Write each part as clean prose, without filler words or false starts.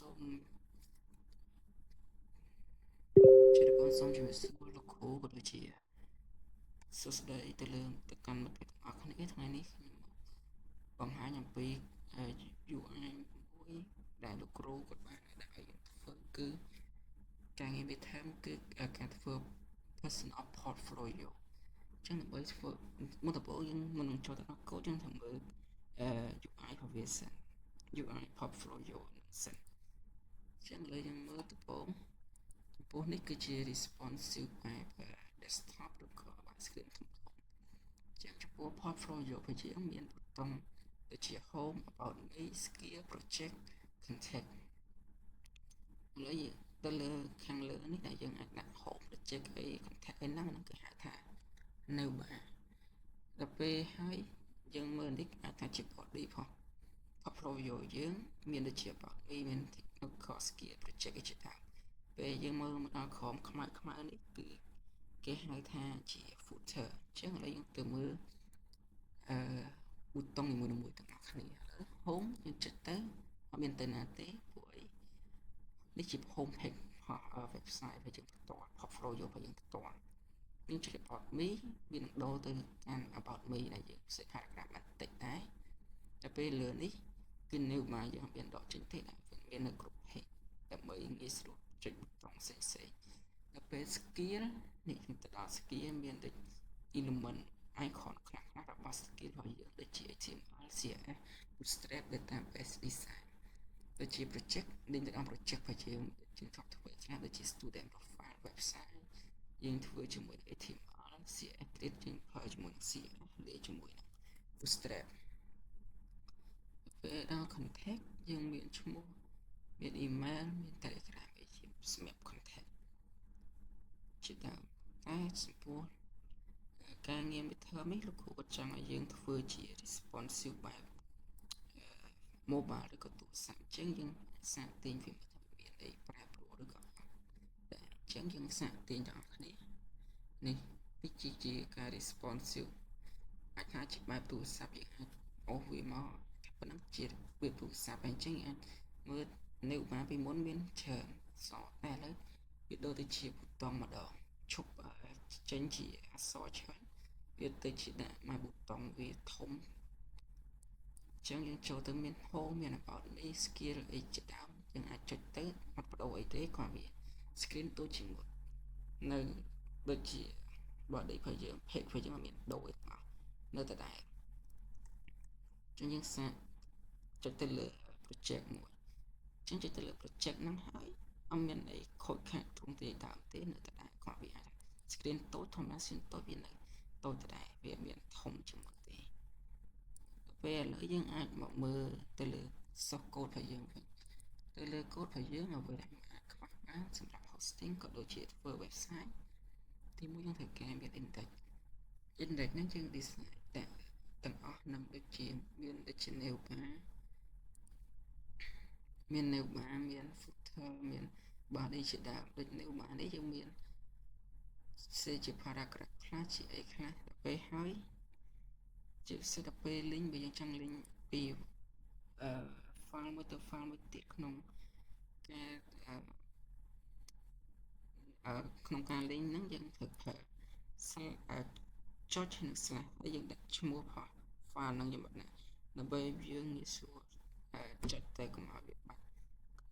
Xong chị được con xong rồi sự là khổ của đôi chị sơ đây từ lương từ căn một việc ở con ít này ní bằng hai nhầm pi dụ anh mũi đại lục rô của bạn đại phương cứ càng nghe biết thêm cứ càng phương personal portfolio chẳng là bởi một tập bộ nhưng mình cho nó cố chẳng thằng bởi dụ ai vào việc sẵn dụ ai portfolio sẵn chẳng lời nhưng mơ tập bộនេះគឺជា responsive បែប desktop ឬក៏បែប screen ធំៗជាចំពោះ portfolio គឺជាមានប៊ូតុងដូចជា home about me skill project contact ឥឡូវទៅលើខាងលើនេះដែលយើងអាចដាក់ home project អី contact អីហ្នឹងគឺហៅថានៅបាទដល់ពេលហើយយើងមើលនេះអាចថាជា body portfolio យើងមានដូចជា body មាន technical skill project អីជាដើមពេលយើងមើលមកដល់ក្រោមខ្មៅនេះគឺគេហៅថាជា footer អញ្ចឹងឥឡូវយើងទៅមើលប៊ូតុងនីមួយៗទាំងអស់គ្នាឥឡូវ home យើងចុចទៅអត់មានទៅណាទេព្រោះអីនេះជា home page website របស់យើងផ្ទាល់ portfolio របស់យើងផ្ទាល់យើងចុច about me វានឹងដូរទៅកាន់ about me ដែលយើងសេ paragraph បន្តិចដែរតែពេលលើនេះគឺ new មកយើងអត់មានដកចេញទេដែលមាននៅគ្រប់ page ដើម្បីងាយស្រួលចុចប៊ូតុងផ្សេងដល់ពេល skill នេះខ្ញុំទៅដល់ skill មានដូច element icon ខ្លះរបស់ skill របស់យើងដូចជា HTML CSS Bootstrap database design ដូចជា project លេងទៅដល់ project របស់យើងធ្លាប់ធ្វើខ្លះដូចជា student profile website យើងធ្វើជាមួយ HTML CSS create យើងប្រើជាមួយ CSS លេងជាមួយ Bootstrap ពេលដល់ contact យើងមានឈ្មោះមាន email មាន telegram អីជាសម្រាប់ contact ជាដើមតែចំពោះការងារ midterm នេះលោកគ្រូក៏ចង់ឲ្យយើងធ្វើជា responsive បែប mobile ឬក៏ទូរស័ព្ទអញ្ចឹងយើងសាកទាញវាមានអីប្រែប្រួលឬក៏តែអញ្ចឹងយើងសាកទាញទាំងអស់គ្នានេះជាការ responsive អាចថាជាបែបទូរស័ព្ទយើងអាចអូសវាមកប៉ុណ្ណឹងជាវាទូរស័ព្ទអញ្ចឹងអាចមើលនៅបានពីមុនមានច្រើនសតែឥឡូវវាដូចទៅជាប៊ូតុងម្ដងឈប់ចេញជាអក្សរច្រើនវាទៅជាដាក់មកប៊ូតុងវាធំអញ្ចឹងយើងចូលទៅមាន home មាន about me skill អីជាដើមយើងអាចចុចទៅអត់បដូរអីទេគ្រាន់វា screen ទូជាមួយនៅដូចជា body របស់យើង page របស់យើងមានដូរទេអស់នៅតែដែរអញ្ចឹងយើងសាកចុចទៅលើ project មួយអញ្ចឹងចុចទៅលើ project ហ្នឹងហើយអត់មានអីខូចខាតទ្រង់ទ្រាយដើមទេនៅតែដែរគ្រាន់វាអាច screen តូចធម្មតា screen តូចវានៅតូចតែដែរវាមានធំជាងមុនទេពេលឥឡូវយើងអាចមកមើលទៅលើ source code របស់យើងវិញទៅលើ code របស់យើងអ្វីដែលអាចខ្វះបានសម្រាប់ hosting ក៏ដូចជាធ្វើ website ទីមួយយើងត្រូវការមាន index ហ្នឹងយើង design ទាំងអស់នឹងដូចជាមានដូចជា new bar មាន new bar មាន footer មាន body ជាដើមដូច new bar នេះយើងមានសេជា paragraph ខ្លះជាអីខ្លះទៅពេលហើយជាពិសេសទៅពេល link បើយើងចង់ link ពី file មួយទៅ file មួយទៀតក្នុងការ link ហ្នឹងយើងត្រូវប្រើចុចនឹង slash ហើយយើងដាក់ឈ្មោះ file ហ្នឹងយ៉ាងម៉េចណាដើម្បីយើងងាយស្រួលចុចទៅកុំឲ្យវាបាត់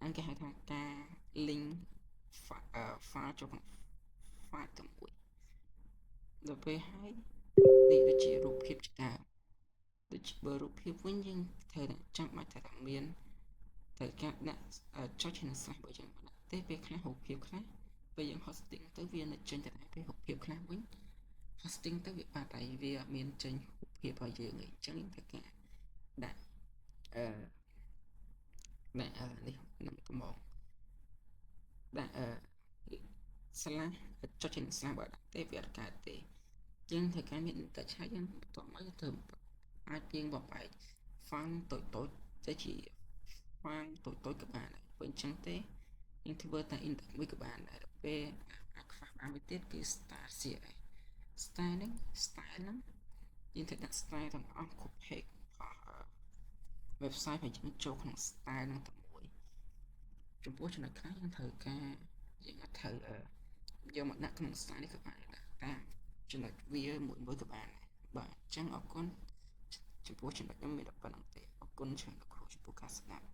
អង្គគេហៅថាការ link file ចូលក្នុង file ទាំងមួយដល់ពេលហើយនេះដូចជារូបភាពជាដើមដូចជាបើរូបភាពវិញយើងត្រូវចាំបាច់ថាមានត្រូវការដាក់ចុចនឹង slash បើយើងដាក់ទេពេលខ្លះរូបភាពខ្លះពេលយើង hosting ទៅវានៅចេញតែពេលរូបភាពខ្លះវិញ hosting ទៅវាបាត់ហើយវាអត់មានចេញរូបភាពឲ្យយើងអញ្ចឹងត្រូវការដាក់នេះនឹងត្មងដាក់slash ចុចនឹង slash បើដាក់ទេវាអត់កើតទេយើងត្រូវការមានតែឆាយយើងបន្ទាប់មកទៅអាចយើងបបែក file តូចទៅជា file តូចក៏បានដែរបើអញ្ចឹងទេយើងធ្វើតែ index មួយក៏បានដែរពេលអាចខ្វះបានមួយទៀតគឺ style CSS style ហ្នឹងយើងត្រូវដាក់ style ទាំងអស់គ្រប់ page website របស់យើងចូលក្នុង style ហ្នឹងតែមួយ ចំពោះចំណុចខ្លះយើងត្រូវការយើងអាចត្រូវយកមកដាក់ក្នុងស្លាយនេះក៏បានដែរតាមចំណុចវាមួយក៏បានដែរបាទអញ្ចឹងអរគុណចំពោះចំណុចខ្ញុំមានតែប៉ុណ្្នឹងទេអរគុណច្រើនលោកគ្រូចំពោះការស្ដាប់